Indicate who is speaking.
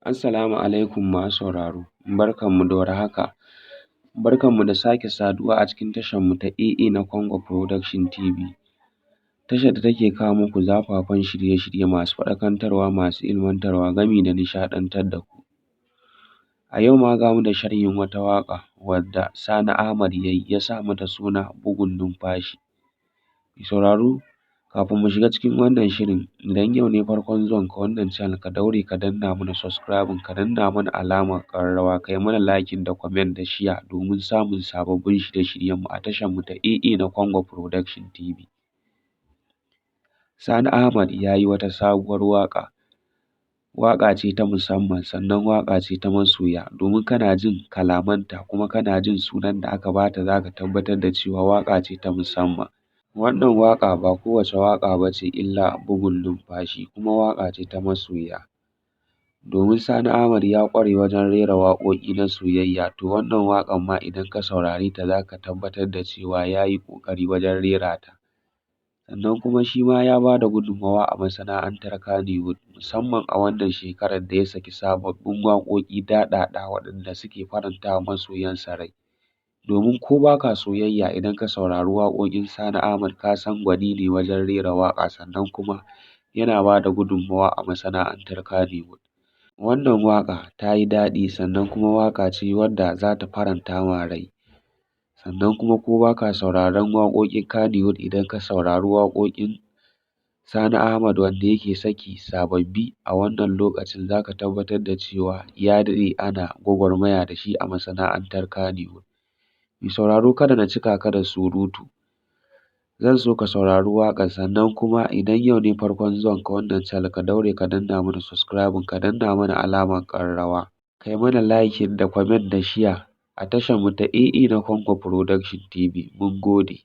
Speaker 1: Assalamu alaikum masu sauraro, barkanmu da warhaka. Barkanmu da sake saduwa a cikin tasharmu ta AA na Congo Production TV. Tashar da take kawo muku zafafan shirye-shirye masu faɗakantarwa, masu ilmantarwa, gami da nishaɗantar da ku. A yau ma ga mu da sharhin wata waƙa wadda Sani Ahmad ya yi, ya sa mata suna bugun numfashi. Mai sauraro, kafin mu shiga cikin wannan shirin, idan yau ne farkon zuwanka wannan channel, ka daure ka danna mana subscribing, ka danna mana alamar ƙararrawa, ka yi mana liking da comment da share domin samun sababbin shirye-shiryenmu a tasharmu ta AA na Congo Production TV. Sani Ahmad ya yi wata sabuwar waƙa. Waƙa ce ta musamman, sannan waƙa ce ta masoya, domin kana jin kalamanta kuma kana jin sunan da aka ba ta za ka tabbatar da cewa waƙa ce ta musamman. Wannan waƙa ba kowace waƙa ba ce illa bugun numfashi, kuma waƙa ce ta masoya. Domin Sani Ahmad ya ƙware wajen rera waƙoƙi na soyayya, to wannan waƙar ma idan ka saurare ta za ka tabbatar da cewa ya yi ƙoƙari wajen rera ta. Sannan kuma shi ma ya ba da gudunmawa a masana'antar Kannywood, musamman a wannan shekarar da ya saki sababbin waƙoƙi daɗaɗa waɗanda suke faranta wa masoyansa rai. Domin ko ba ka soyayya idan ka saurari waƙoƙin Sani Ahmad ka san gwani ne wajen rera waƙa, sannan kuma yana ba da gudunmawa a masana'antar Kannywood. Wannan waƙa ta yi daɗi, sannan kuma waƙa ce wadda za ta faranta ma rai. Sannan kuma ko ba ka sauraron waƙoƙin Kannywood, idan ka saurari waƙoƙin Sani Ahmad wanda yake saki sababbi a wannan lokacin, za ka tabbatar da cewa ya daɗe ana gwagwarmaya da shi a masana'antar Kannywood. Mai sauraro, kada na cika ka da surutu. Zan so ka saurari waƙar, sannan kuma idan yau ne farkon zuwanka wannan channel, ka daure ka danna mana subscribing, ka danna mana alamar ƙararrawa, ka yi mana liking da comment da share a tasharmu ta AA na Congo Production TV. Mun gode.